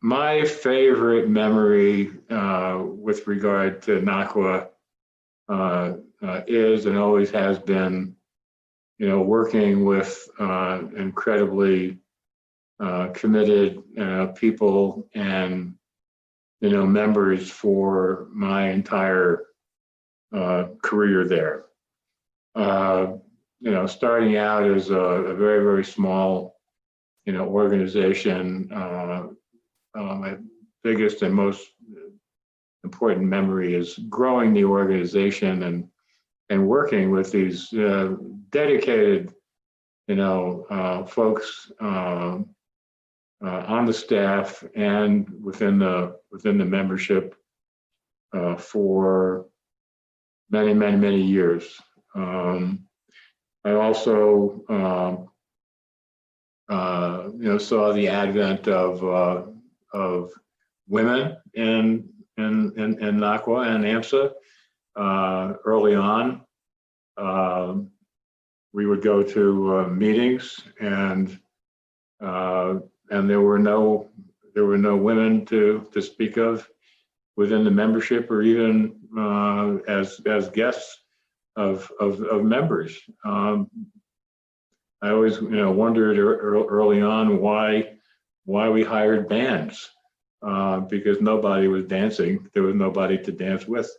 My favorite memory with regard to NACWA is and always has been, working with incredibly committed people and, members for my entire career there. Starting out as a very, very small, organization, my biggest and most important memory is growing the organization and working with these dedicated, folks on the staff and within the membership for many, many, many years. I also, saw the advent of women in NACWA and AMSA early on. We would go to meetings, and there were no women to speak of within the membership, or even as guests of members. I always wondered early on why we hired bands, because nobody was dancing. There was nobody to dance with.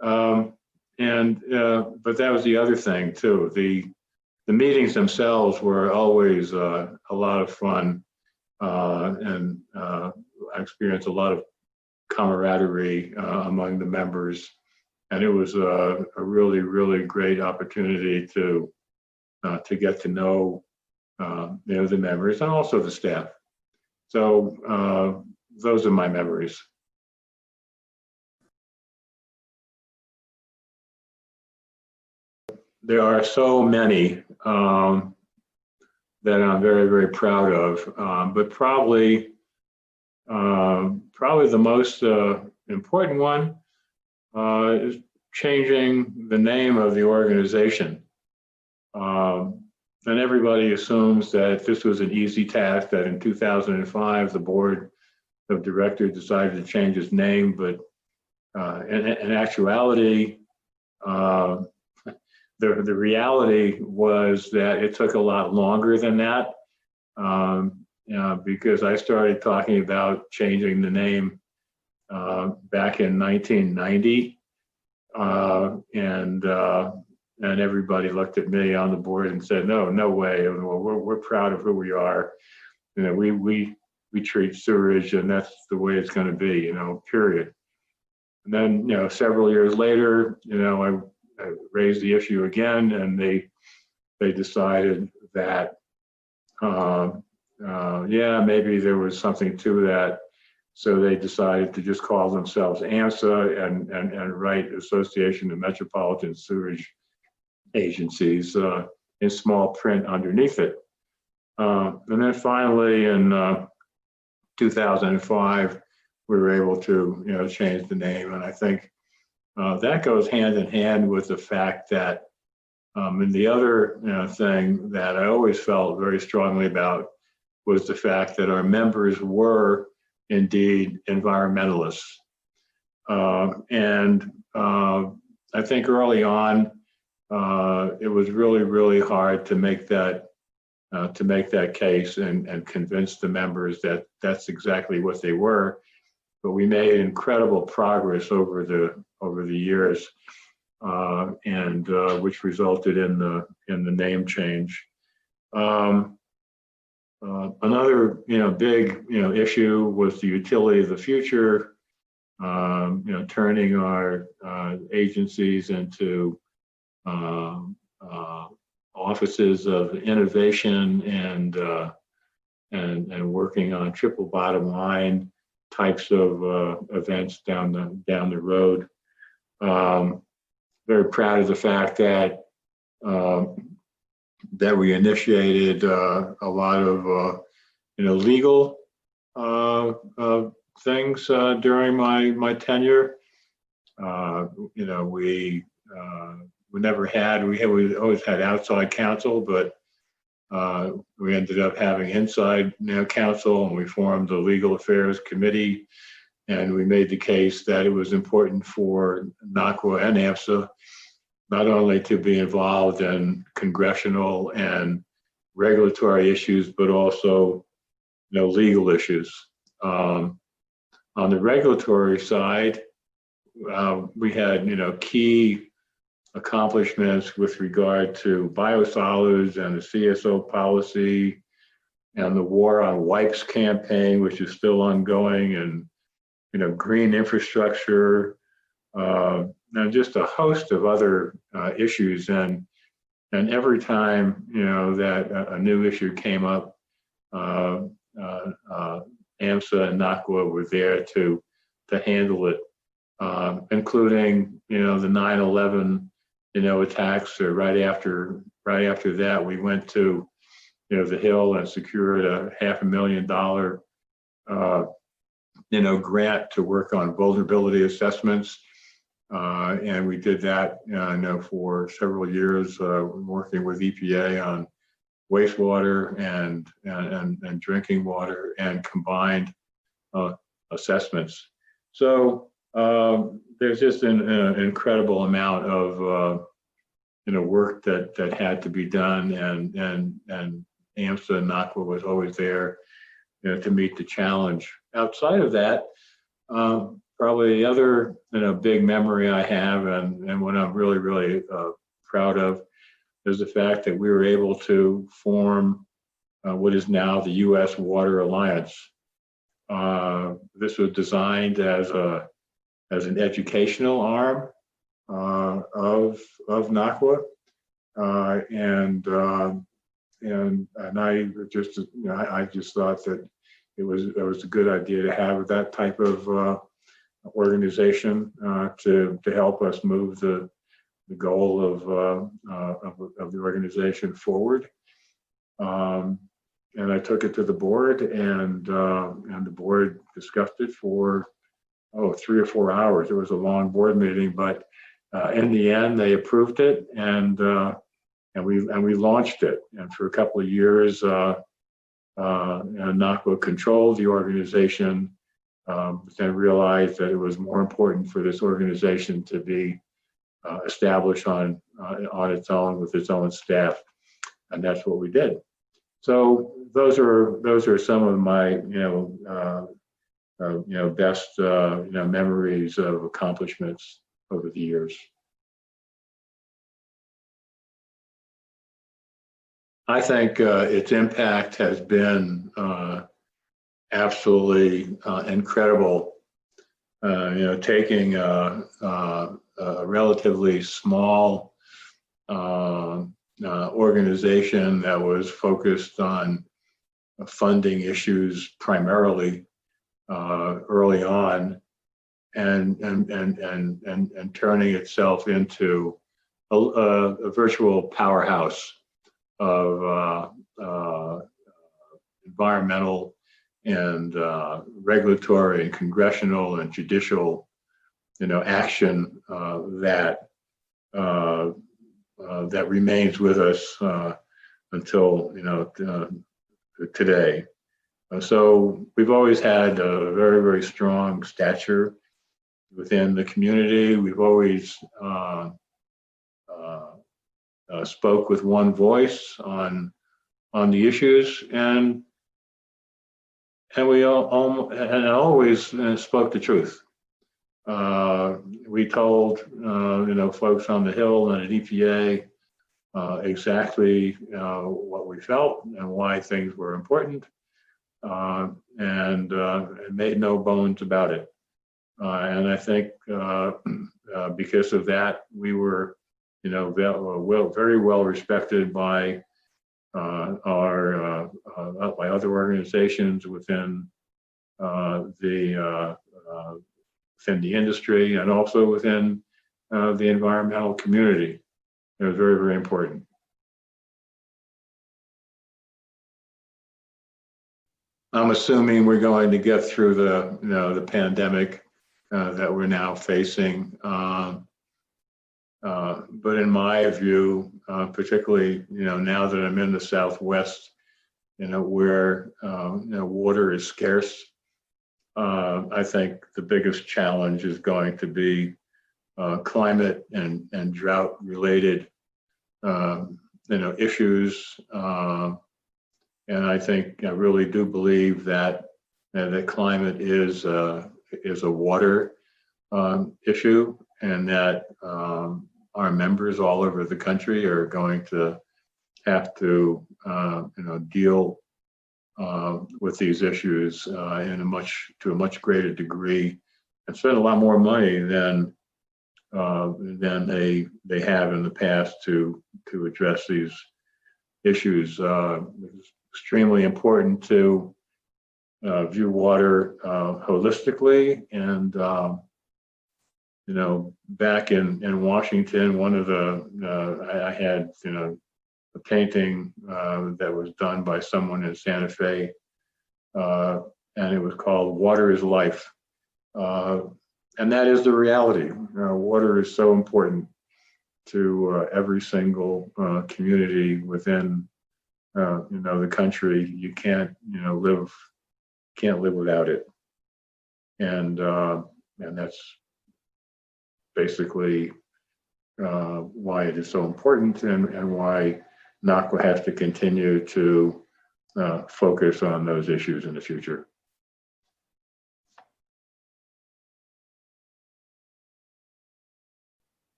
But that was the other thing too. The meetings themselves were always a lot of fun, and I experienced a lot of camaraderie among the members, and it was a really, really great opportunity to get to know the members and also the staff. So those are my memories. There are so many that I'm very, very proud of, but probably the most important one is changing the name of the organization. And everybody assumes that this was an easy task, that in 2005, the board of directors decided to change its name, but in actuality, the reality was that it took a lot longer than that, because I started talking about changing the name back in 1990, and everybody looked at me on the board and said, no way. We're proud of who we are. We treat sewerage, and that's the way it's going to be, period. And then, several years later, I raised the issue again, and they decided that, maybe there was something to that. So they decided to just call themselves AMSA and write Association of Metropolitan Sewerage Agencies in small print underneath it. And then finally in 2005, we were able to change the name. And I think that goes hand in hand with the fact that, and the other thing that I always felt very strongly about was the fact that our members were indeed environmentalists. And I think early on, it was really, really hard to make that case and convince the members that that's exactly what they were. But we made incredible progress over the years, and which resulted in the name change. Another big issue was the utility of the future. Turning our agencies into offices of innovation and working on triple bottom line types of events down the road. Very proud of the fact that we initiated a lot of legal things during my tenure. We always had outside counsel, but We ended up having inside counsel, and we formed the legal affairs committee, and we made the case that it was important for NACWA and AMSA not only to be involved in congressional and regulatory issues, but also legal issues. On the regulatory side, we had key accomplishments with regard to biosolids and the CSO policy and the war on wipes campaign, which is still ongoing, and green infrastructure, and just a host of other issues. And every time that a new issue came up, AMSA and NACWA were there to handle it, including the 9/11 attacks. Or right after that, we went to the Hill and secured a $500,000 grant to work on vulnerability assessments, and we did that for several years, working with EPA on wastewater and drinking water and combined assessments. So there's just an incredible amount of work that had to be done, and AMSA and NACWA was always there to meet the challenge. Outside of that, probably the other big memory I have, and what I'm really proud of, is the fact that we were able to form what is now the U.S. Water Alliance. This was designed as an educational arm of NACWA, and I just thought that it was a good idea to have that type of organization to help us move the goal of the organization forward. And I took it to the board, and the board discussed it for 3 or 4 hours. It was a long board meeting, but in the end, they approved it, and we launched it. And for a couple of years, NACWA controlled the organization, then realized that it was more important for this organization to be established on its own with its own staff, and that's what we did. So those are some of my best memories of accomplishments over the years. I think its impact has been absolutely incredible. Taking a relatively small organization that was focused on funding issues primarily early on, and turning itself into a virtual powerhouse of environmental and regulatory and congressional and judicial action that remains with us until today. So we've always had a very, very strong stature within the community. We've always spoke with one voice on the issues, and we always spoke the truth. We told folks on the Hill and at EPA exactly what we felt and why things were important, and made no bones about it. And I think because of that, we were very well respected by by other organizations within the industry, and also within the environmental community. It was very, very important. I'm assuming we're going to get through the pandemic that we're now facing. But in my view, particularly, now that I'm in the Southwest, where, water is scarce, I think the biggest challenge is going to be climate and drought related, issues. And I really do believe that the climate is a water issue, and that our members all over the country are going to have to deal with these issues to a much greater degree, and spend a lot more money than they have in the past to address these issues. It's extremely important to view water holistically. And back in Washington, one of I had a painting that was done by someone in Santa Fe, and it was called "Water is Life." And that is the reality. Water is so important to every single community within the country. You can't live without it, and that's basically why it is so important, and why NACWA has to continue to focus on those issues in the future.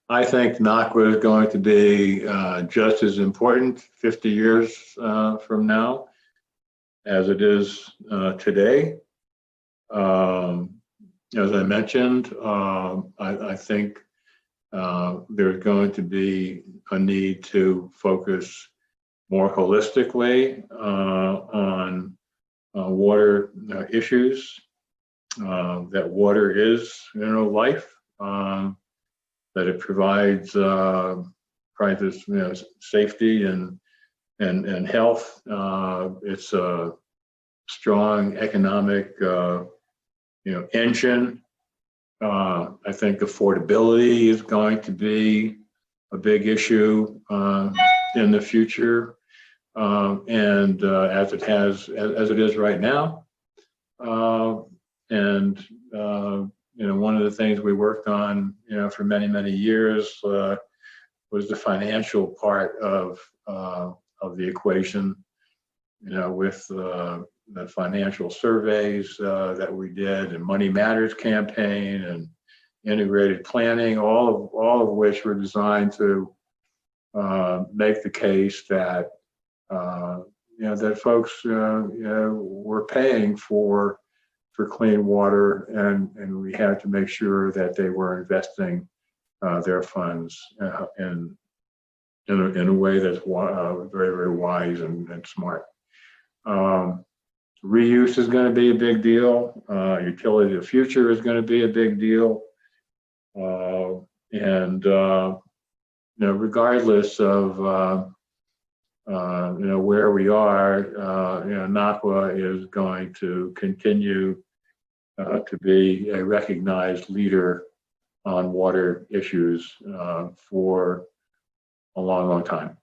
I think NACWA is going to be just as important 50 years from now as it is today. As I mentioned, I think there's going to be a need to focus more holistically on water issues. That water is, life. That it provides this, safety and health. It's a strong economic, engine. I think affordability is going to be a big issue in the future, and as it is right now. One of the things we worked on, for many, many years was the financial part of the equation, with the financial surveys that we did, and Money Matters campaign, and integrated planning, all of which were designed to make the case that that folks were paying for clean water, and we had to make sure that they were investing their funds in a way that's very, very wise and smart. Reuse is going to be a big deal. Utility of the future is going to be a big deal. Regardless of where we are, NACWA is going to continue to be a recognized leader on water issues for a long, long time.